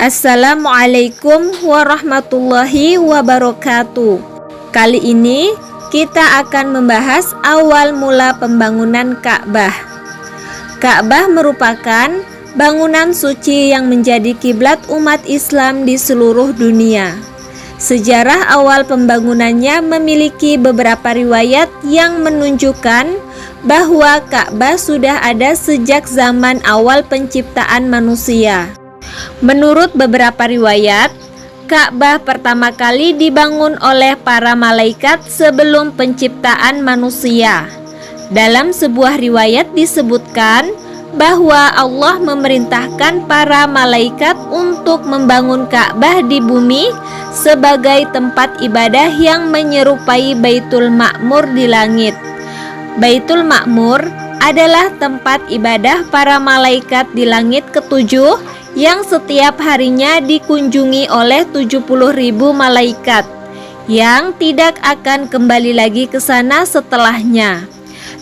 Assalamualaikum warahmatullahi wabarakatuh. Kali ini kita akan membahas awal mula pembangunan Ka'bah. Ka'bah merupakan bangunan suci yang menjadi kiblat umat Islam di seluruh dunia. Sejarah awal pembangunannya memiliki beberapa riwayat yang menunjukkan bahwa Ka'bah sudah ada sejak zaman awal penciptaan manusia. Menurut beberapa riwayat, Ka'bah pertama kali dibangun oleh para malaikat sebelum penciptaan manusia. Dalam sebuah riwayat disebutkan bahwa Allah memerintahkan para malaikat untuk membangun Ka'bah di bumi sebagai tempat ibadah yang menyerupai Baitul Ma'mur di langit. Baitul Ma'mur adalah tempat ibadah para malaikat di langit ketujuh yang setiap harinya dikunjungi oleh 70.000 malaikat yang tidak akan kembali lagi ke sana setelahnya.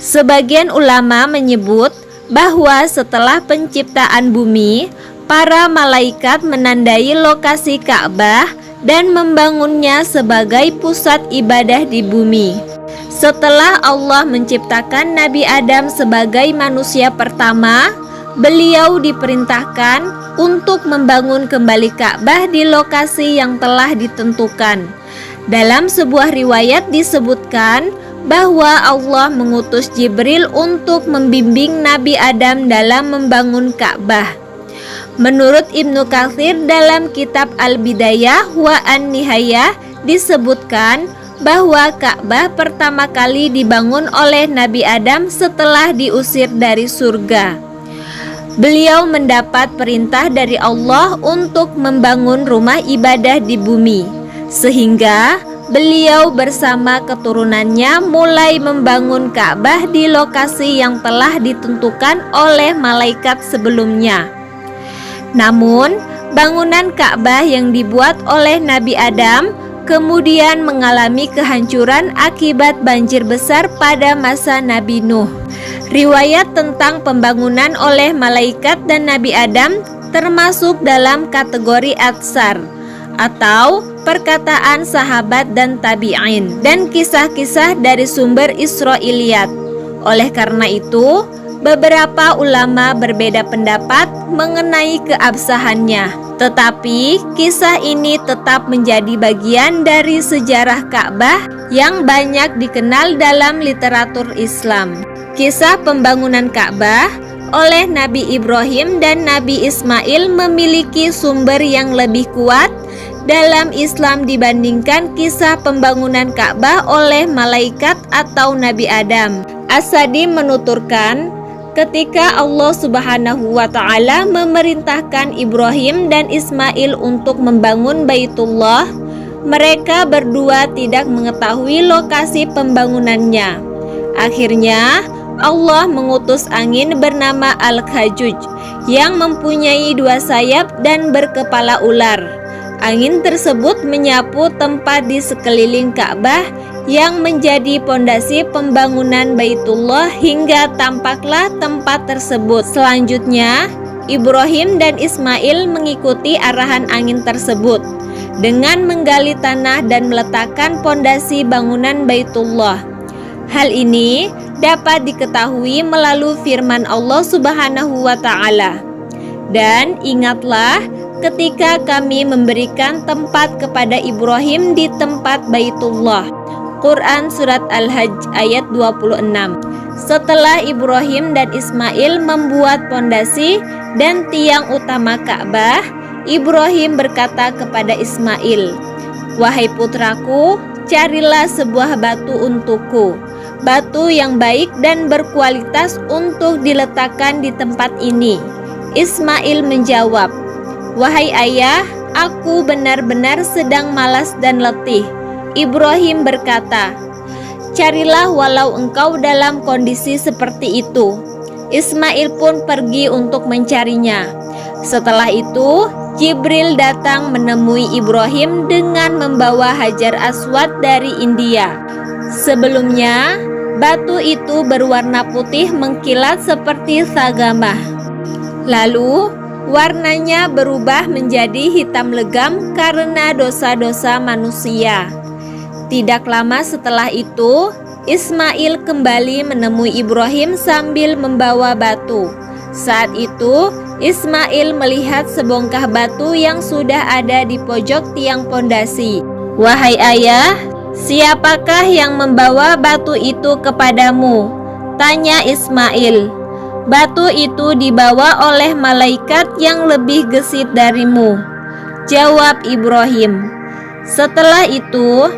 Sebagian ulama menyebut bahwa setelah penciptaan bumi, para malaikat menandai lokasi Ka'bah dan membangunnya sebagai pusat ibadah di bumi. Setelah Allah menciptakan Nabi Adam sebagai manusia pertama, beliau diperintahkan untuk membangun kembali Ka'bah di lokasi yang telah ditentukan. Dalam sebuah riwayat disebutkan bahwa Allah mengutus Jibril untuk membimbing Nabi Adam dalam membangun Ka'bah. Menurut Ibnu Katsir dalam kitab Al-Bidayah wa An-Nihayah disebutkan bahwa Ka'bah pertama kali dibangun oleh Nabi Adam setelah diusir dari surga. Beliau mendapat perintah dari Allah untuk membangun rumah ibadah di bumi, sehingga beliau bersama keturunannya mulai membangun Ka'bah di lokasi yang telah ditentukan oleh malaikat sebelumnya. Namun, bangunan Ka'bah yang dibuat oleh Nabi Adam kemudian mengalami kehancuran akibat banjir besar pada masa Nabi Nuh. Riwayat tentang pembangunan oleh malaikat dan Nabi Adam termasuk dalam kategori atsar atau perkataan sahabat dan tabi'in dan kisah-kisah dari sumber Israiliyat. Oleh karena itu, beberapa ulama berbeda pendapat mengenai keabsahannya. Tetapi kisah ini tetap menjadi bagian dari sejarah Ka'bah yang banyak dikenal dalam literatur Islam. Kisah pembangunan Ka'bah oleh Nabi Ibrahim dan Nabi Ismail memiliki sumber yang lebih kuat dalam Islam dibandingkan kisah pembangunan Ka'bah oleh malaikat atau Nabi Adam. As-Sadi menuturkan, ketika Allah Subhanahu wa Ta'ala memerintahkan Ibrahim dan Ismail untuk membangun Baitullah, mereka berdua tidak mengetahui lokasi pembangunannya. Akhirnya Allah mengutus angin bernama Al-Khajuj yang mempunyai 2 sayap dan berkepala ular. Angin tersebut menyapu tempat di sekeliling Ka'bah yang menjadi pondasi pembangunan Baitullah hingga tampaklah tempat tersebut. Selanjutnya, Ibrahim dan Ismail mengikuti arahan angin tersebut dengan menggali tanah dan meletakkan pondasi bangunan Baitullah. Hal ini dapat diketahui melalui firman Allah Subhanahu wa Ta'ala. Dan ingatlah ketika kami memberikan tempat kepada Ibrahim di tempat Baitullah. Quran Surat Al-Hajj ayat 26. Setelah Ibrahim dan Ismail membuat pondasi dan tiang utama Ka'bah, Ibrahim berkata kepada Ismail, "Wahai putraku, carilah sebuah batu untukku, batu yang baik dan berkualitas untuk diletakkan di tempat ini." Ismail menjawab, "Wahai ayah, aku benar-benar sedang malas dan letih." Ibrahim berkata, "Carilah walau engkau dalam kondisi seperti itu." Ismail pun pergi untuk mencarinya. Setelah itu, Jibril datang menemui Ibrahim dengan membawa Hajar Aswad dari India. Sebelumnya, batu itu berwarna putih mengkilat seperti sagamah. Lalu warnanya berubah menjadi hitam legam karena dosa-dosa manusia. Tidak lama setelah itu, Ismail kembali menemui Ibrahim sambil membawa batu. Saat itu, Ismail melihat sebongkah batu yang sudah ada di pojok tiang pondasi. "Wahai ayah, siapakah yang membawa batu itu kepadamu?" tanya Ismail. "Batu itu dibawa oleh malaikat yang lebih gesit darimu," jawab Ibrahim. Setelah itu,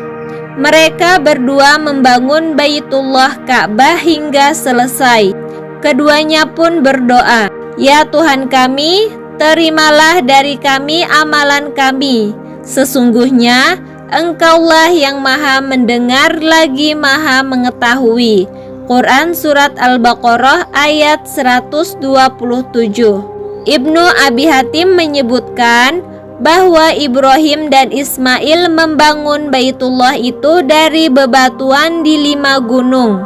mereka berdua membangun Baitullah Ka'bah hingga selesai. Keduanya pun berdoa, "Ya Tuhan kami, terimalah dari kami amalan kami. Sesungguhnya Engkaulah yang maha mendengar lagi maha mengetahui." Quran Surat Al-Baqarah ayat 127. Ibnu Abi Hatim menyebutkan bahwa Ibrahim dan Ismail membangun Baitullah itu dari bebatuan di 5 gunung.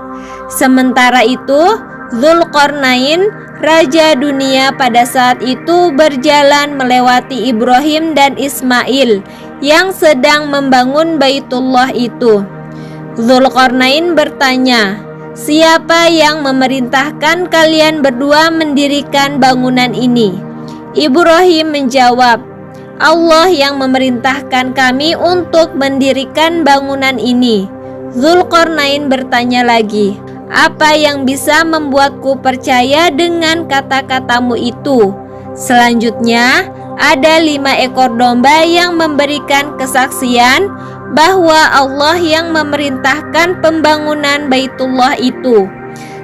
Sementara itu, Dzulqarnain, raja dunia pada saat itu, berjalan melewati Ibrahim dan Ismail yang sedang membangun Baitullah itu. Dzulqarnain bertanya, "Siapa yang memerintahkan kalian berdua mendirikan bangunan ini?" Ibrahim menjawab, "Allah yang memerintahkan kami untuk mendirikan bangunan ini." Dzulqarnain bertanya lagi, "Apa yang bisa membuatku percaya dengan kata-katamu itu?" Selanjutnya, ada 5 ekor domba yang memberikan kesaksian bahwa Allah yang memerintahkan pembangunan Baitullah itu.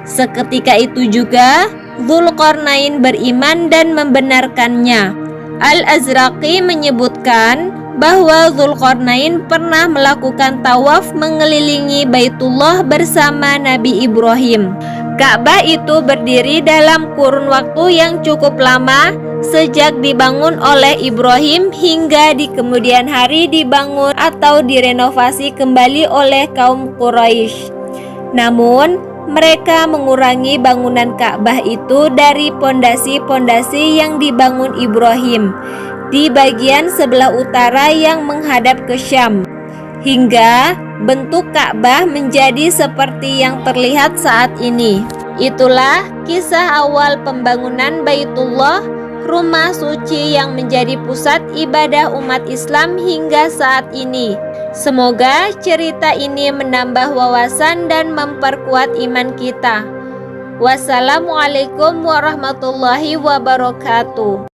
Seketika itu juga Dzulqarnain beriman dan membenarkannya. Al-Azraqi menyebutkan bahwa Dzulqarnain pernah melakukan tawaf mengelilingi Baitullah bersama Nabi Ibrahim. Ka'bah itu berdiri dalam kurun waktu yang cukup lama, sejak dibangun oleh Ibrahim hingga di kemudian hari dibangun atau direnovasi kembali oleh kaum Quraisy. Namun, mereka mengurangi bangunan Ka'bah itu dari pondasi-pondasi yang dibangun Ibrahim di bagian sebelah utara yang menghadap ke Syam, hingga bentuk Ka'bah menjadi seperti yang terlihat saat ini. Itulah kisah awal pembangunan Baitullah, rumah suci yang menjadi pusat ibadah umat Islam hingga saat ini. Semoga cerita ini menambah wawasan dan memperkuat iman kita. Wassalamualaikum warahmatullahi wabarakatuh.